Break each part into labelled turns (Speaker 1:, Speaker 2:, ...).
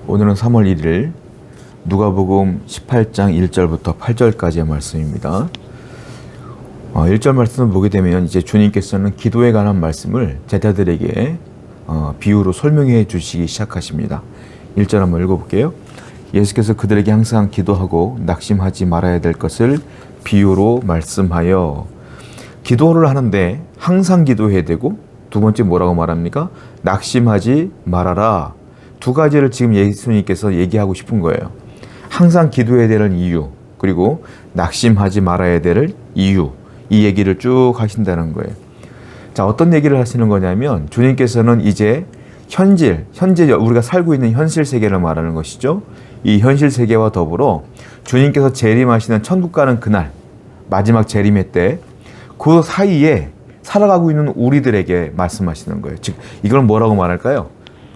Speaker 1: 오늘은 3월 1일 누가복음 18장 1절부터 8절까지의 말씀입니다. 1절 말씀을 보게 되면 이제 주님께서는 기도에 관한 말씀을 제자들에게 비유로 설명해 주시기 시작하십니다. 1절 한번 읽어볼게요. 예수께서 그들에게 항상 기도하고 낙심하지 말아야 될 것을 비유로 말씀하여. 기도를 하는데 항상 기도해야 되고, 두 번째 뭐라고 말합니까? 낙심하지 말아라. 두 가지를 지금 예수님께서 얘기하고 싶은 거예요. 항상 기도해야 되는 이유, 그리고 낙심하지 말아야 될 이유, 이 얘기를 쭉 하신다는 거예요. 자, 어떤 얘기를 하시는 거냐면 주님께서는 이제 현재 우리가 살고 있는 현실 세계를 말하는 것이죠. 이 현실 세계와 더불어 주님께서 재림하시는 천국 가는 그날, 마지막 재림회 때 그 사이에 살아가고 있는 우리들에게 말씀하시는 거예요. 즉 이걸 뭐라고 말할까요?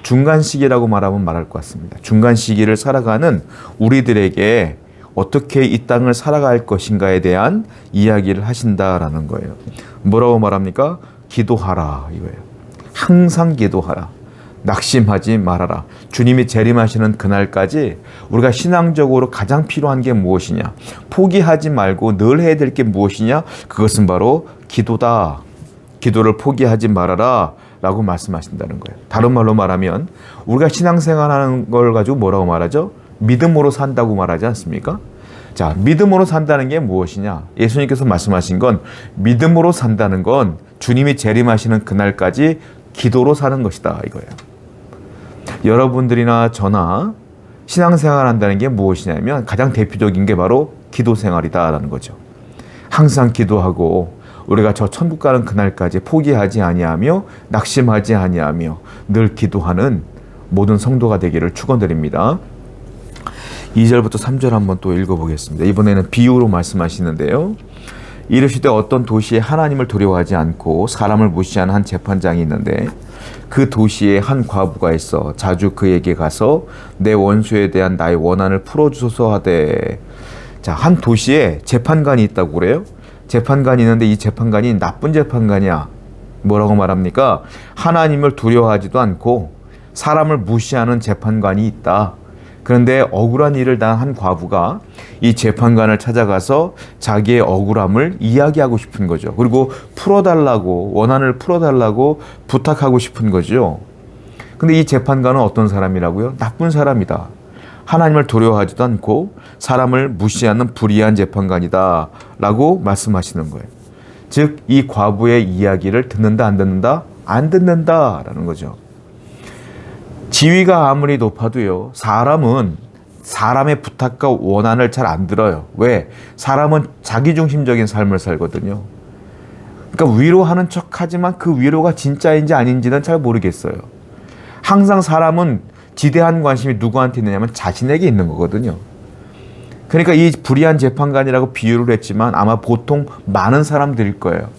Speaker 1: 중간 시기라고 말하면 말할 것 같습니다. 중간 시기를 살아가는 우리들에게 어떻게 이 땅을 살아갈 것인가에 대한 이야기를 하신다라는 거예요. 뭐라고 말합니까? 기도하라 이거예요. 항상 기도하라. 낙심하지 말아라. 주님이 재림하시는 그날까지 우리가 신앙적으로 가장 필요한 게 무엇이냐? 포기하지 말고 늘 해야 될 게 무엇이냐? 그것은 바로 기도다. 기도를 포기하지 말아라 라고 말씀하신다는 거예요. 다른 말로 말하면 우리가 신앙생활하는 걸 가지고 뭐라고 말하죠? 믿음으로 산다고 말하지 않습니까? 자, 믿음으로 산다는 게 무엇이냐? 예수님께서 말씀하신 건 믿음으로 산다는 건 주님이 재림하시는 그날까지 기도로 사는 것이다 이거예요. 여러분들이나 저나 신앙생활 한다는 게 무엇이냐면 가장 대표적인 게 바로 기도생활이다라는 거죠. 항상 기도하고 우리가 저 천국 가는 그날까지 포기하지 아니하며 낙심하지 아니하며 늘 기도하는 모든 성도가 되기를 축원드립니다. 2절부터 3절 한번 또 읽어보겠습니다. 이번에는 비유로 말씀하시는데요. 이르시되 어떤 도시에 하나님을 두려워하지 않고 사람을 무시하는 한 재판장이 있는데 그 도시에 한 과부가 있어 자주 그에게 가서 내 원수에 대한 나의 원한을 풀어주소서 하되. 자, 한 도시에 재판관이 있다고 그래요. 재판관이 있는데 이 재판관이 나쁜 재판관이야. 뭐라고 말합니까? 하나님을 두려워하지도 않고 사람을 무시하는 재판관이 있다. 그런데 억울한 일을 당한 한 과부가 이 재판관을 찾아가서 자기의 억울함을 이야기하고 싶은 거죠. 그리고 풀어달라고, 원한을 풀어달라고 부탁하고 싶은 거죠. 근데 이 재판관은 어떤 사람이라고요? 나쁜 사람이다. 하나님을 두려워하지도 않고 사람을 무시하는 불의한 재판관이다 라고 말씀하시는 거예요. 즉 이 과부의 이야기를 듣는다 안 듣는다? 안 듣는다라는 거죠. 지위가 아무리 높아도요, 사람은 사람의 부탁과 원한을 잘 안 들어요. 왜? 사람은 자기중심적인 삶을 살거든요. 그러니까 위로하는 척하지만 그 위로가 진짜인지 아닌지는 잘 모르겠어요. 항상 사람은 지대한 관심이 누구한테 있느냐면 자신에게 있는 거거든요. 그러니까 이 불의한 재판관이라고 비유를 했지만 아마 보통 많은 사람들일 거예요.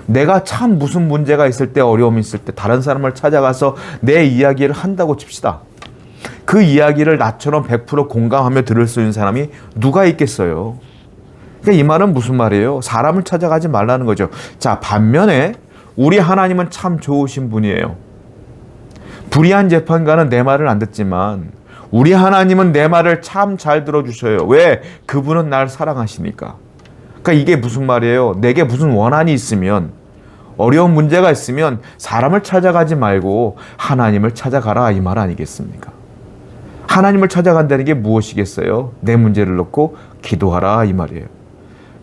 Speaker 1: 내가 참 무슨 문제가 있을 때, 어려움이 있을 때 다른 사람을 찾아가서 내 이야기를 한다고 칩시다. 그 이야기를 나처럼 100% 공감하며 들을 수 있는 사람이 누가 있겠어요? 그러니까 이 말은 무슨 말이에요? 사람을 찾아가지 말라는 거죠. 자, 반면에 우리 하나님은 참 좋으신 분이에요. 불의한 재판관은 내 말을 안 듣지만 우리 하나님은 내 말을 참 잘 들어주셔요. 왜? 그분은 날 사랑하시니까. 그러니까 이게 무슨 말이에요? 내게 무슨 원한이 있으면, 어려운 문제가 있으면 사람을 찾아가지 말고 하나님을 찾아가라 이 말 아니겠습니까? 하나님을 찾아간다는 게 무엇이겠어요? 내 문제를 놓고 기도하라 이 말이에요.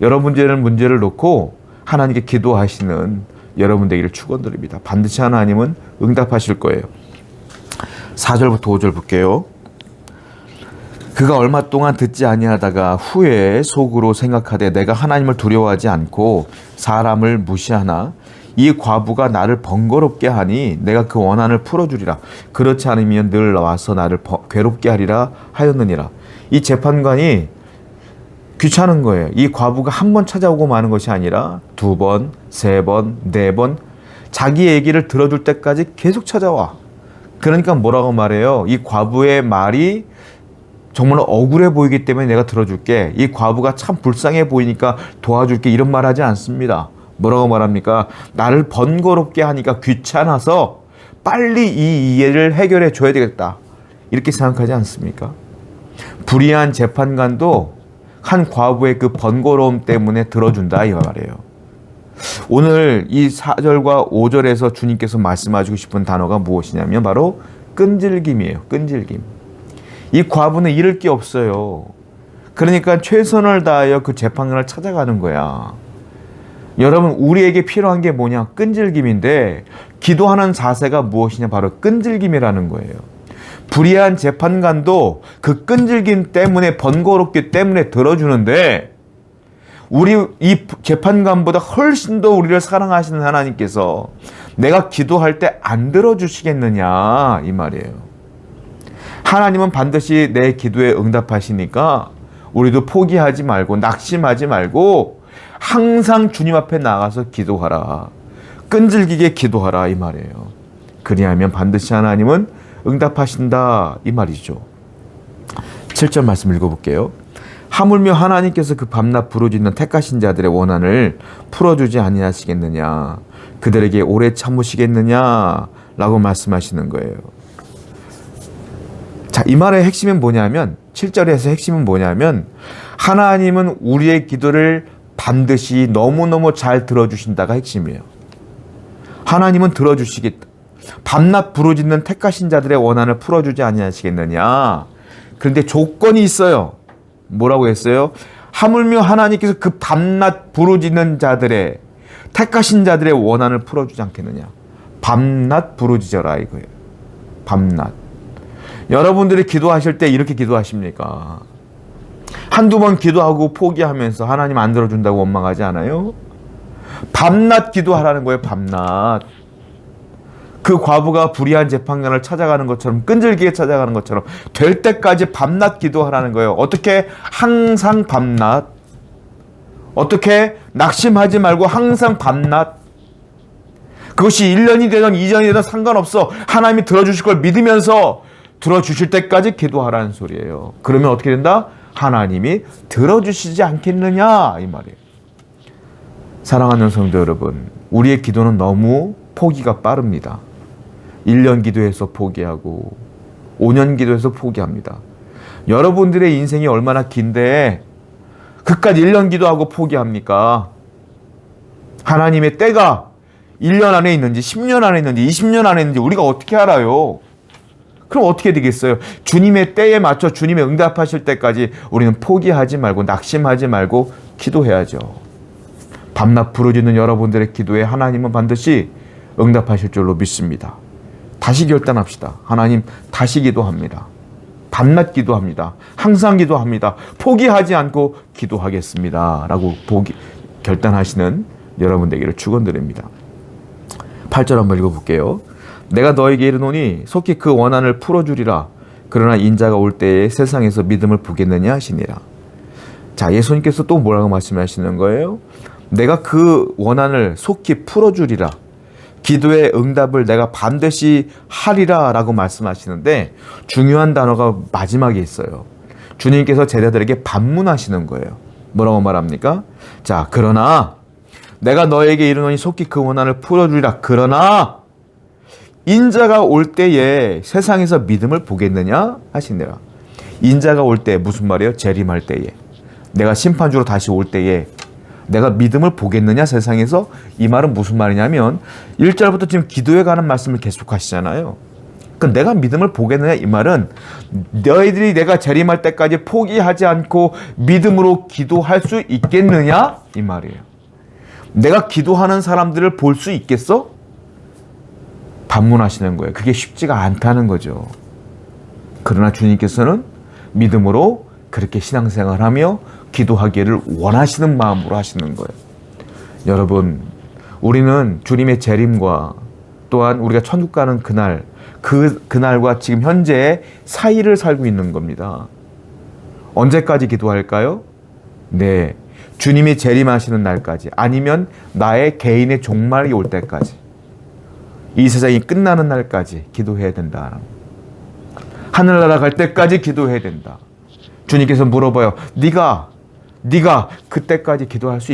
Speaker 1: 여러분 문제를 놓고 하나님께 기도하시는 여러분 되기를 축원드립니다. 반드시 하나님은 응답하실 거예요. 4절부터 5절 볼게요. 그가 얼마 동안 듣지 아니하다가 후에 속으로 생각하되 내가 하나님을 두려워하지 않고 사람을 무시하나 이 과부가 나를 번거롭게 하니 내가 그 원한을 풀어주리라. 그렇지 않으면 늘 와서 나를 괴롭게 하리라 하였느니라. 이 재판관이 귀찮은 거예요. 이 과부가 한 번 찾아오고 마는 것이 아니라 2번, 3번, 4번 자기 얘기를 들어줄 때까지 계속 찾아와. 그러니까 뭐라고 말해요? 이 과부의 말이 정말 억울해 보이기 때문에 내가 들어줄게. 이 과부가 참 불쌍해 보이니까 도와줄게. 이런 말 하지 않습니다. 뭐라고 말합니까? 나를 번거롭게 하니까 귀찮아서 빨리 이 이해를 해결해 줘야 되겠다. 이렇게 생각하지 않습니까? 불의한 재판관도 한 과부의 그 번거로움 때문에 들어준다 이 말이에요. 오늘 이 4절과 5절에서 주님께서 말씀하시고 싶은 단어가 무엇이냐면 바로 끈질김이에요. 끈질김. 이 과부는 잃을 게 없어요. 그러니까 최선을 다하여 그 재판관을 찾아가는 거야. 여러분, 우리에게 필요한 게 뭐냐? 끈질김인데 기도하는 자세가 무엇이냐? 바로 끈질김이라는 거예요. 불의한 재판관도 그 끈질김 때문에 번거롭기 때문에 들어주는데 우리 이 재판관보다 훨씬 더 우리를 사랑하시는 하나님께서 내가 기도할 때 안 들어주시겠느냐 이 말이에요. 하나님은 반드시 내 기도에 응답하시니까 우리도 포기하지 말고 낙심하지 말고 항상 주님 앞에 나가서 기도하라. 끈질기게 기도하라 이 말이에요. 그리하면 반드시 하나님은 응답하신다 이 말이죠. 7절 말씀 읽어볼게요. 하물며 하나님께서 그 밤낮 부르짖는 택하신 자들의 원한을 풀어주지 아니하시겠느냐, 그들에게 오래 참으시겠느냐 라고 말씀하시는 거예요. 자, 이 말의 핵심은 뭐냐면 7절에서 핵심은 뭐냐면 하나님은 우리의 기도를 반드시 너무너무 잘 들어주신다가 핵심이에요. 하나님은 들어주시겠다. 밤낮 부르짖는 택하신 자들의 원한을 풀어주지 아니하시겠느냐. 그런데 조건이 있어요. 뭐라고 했어요? 하물며 하나님께서 그 밤낮 부르짖는 자들의 택하신 자들의 원한을 풀어주지 않겠느냐. 밤낮 부르짖어라 이거예요. 밤낮. 여러분들이 기도하실 때 이렇게 기도하십니까? 한두 번 기도하고 포기하면서 하나님 안 들어준다고 원망하지 않아요? 밤낮 기도하라는 거예요. 밤낮. 그 과부가 불의한 재판관을 찾아가는 것처럼 끈질기게 찾아가는 것처럼 될 때까지 밤낮 기도하라는 거예요. 어떻게? 항상 밤낮. 어떻게? 낙심하지 말고 항상 밤낮. 그것이 1년이 되든 2년이 되든 상관없어. 하나님이 들어주실 걸 믿으면서 들어주실 때까지 기도하라는 소리예요. 그러면 어떻게 된다? 하나님이 들어주시지 않겠느냐 이 말이에요. 사랑하는 성도 여러분, 우리의 기도는 너무 포기가 빠릅니다. 1년 기도해서 포기하고 5년 기도해서 포기합니다. 여러분들의 인생이 얼마나 긴데 그깟 1년 기도하고 포기합니까? 하나님의 때가 1년 안에 있는지 10년 안에 있는지 20년 안에 있는지 우리가 어떻게 알아요? 그럼 어떻게 되겠어요? 주님의 때에 맞춰 주님의 응답하실 때까지 우리는 포기하지 말고 낙심하지 말고 기도해야죠. 밤낮 부르짖는 여러분들의 기도에 하나님은 반드시 응답하실 줄로 믿습니다. 다시 결단합시다. 하나님 다시 기도합니다. 밤낮 기도합니다. 항상 기도합니다. 포기하지 않고 기도하겠습니다. 라고 결단하시는 여러분 되기를 축원드립니다. 8절 한번 읽어볼게요. 내가 너에게 이르노니 속히 그 원한을 풀어주리라. 그러나 인자가 올 때에 세상에서 믿음을 보겠느냐 하시니라. 자, 예수님께서 또 뭐라고 말씀하시는 거예요? 내가 그 원한을 속히 풀어주리라. 기도의 응답을 내가 반드시 하리라 라고 말씀하시는데 중요한 단어가 마지막에 있어요. 주님께서 제자들에게 반문하시는 거예요. 뭐라고 말합니까? 자, 그러나 내가 너에게 이르노니 속히 그 원한을 풀어주리라. 그러나 인자가 올 때에 세상에서 믿음을 보겠느냐 하시니라. 인자가 올 때 무슨 말이에요? 재림할 때에. 내가 심판주로 다시 올 때에 내가 믿음을 보겠느냐 세상에서. 이 말은 무슨 말이냐면 1절부터 지금 기도에 관한 말씀을 계속하시잖아요. 그러니까 내가 믿음을 보겠느냐 이 말은 너희들이 내가 재림할 때까지 포기하지 않고 믿음으로 기도할 수 있겠느냐 이 말이에요. 내가 기도하는 사람들을 볼 수 있겠어? 반문하시는 거예요. 그게 쉽지가 않다는 거죠. 그러나 주님께서는 믿음으로 그렇게 신앙생활하며 기도하기를 원하시는 마음으로 하시는 거예요. 여러분, 우리는 주님의 재림과 또한 우리가 천국 가는 그날, 그날과 지금 현재의 사이를 살고 있는 겁니다. 언제까지 기도할까요? 네, 주님이 재림하시는 날까지, 아니면 나의 개인의 종말이 올 때까지, 이 세상이 끝나는 날까지 기도해야 된다. 하늘나라 갈 때까지 기도해야 된다. 주님께서 물어봐요. 네가 그때까지 기도할 수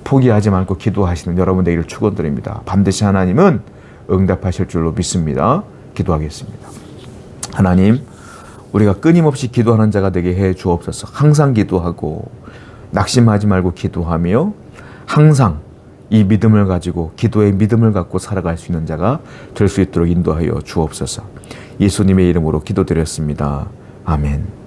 Speaker 1: 포기하지 말고 기도하시는 여러분 되기를 축원드립니다. 반드시 하나님은 응답하실 줄로 믿습니다. 기도하겠습니다. 하나님, 우리가 끊임없이 기도하는 자가 되게 해 주옵소서. 항상 기도하고 낙심하지 말고 기도하며 항상 이 믿음을 가지고 기도의 믿음을 갖고 살아갈 수 있는 자가 될 수 있도록 인도하여 주옵소서. 예수님의 이름으로 기도드렸습니다. 아멘.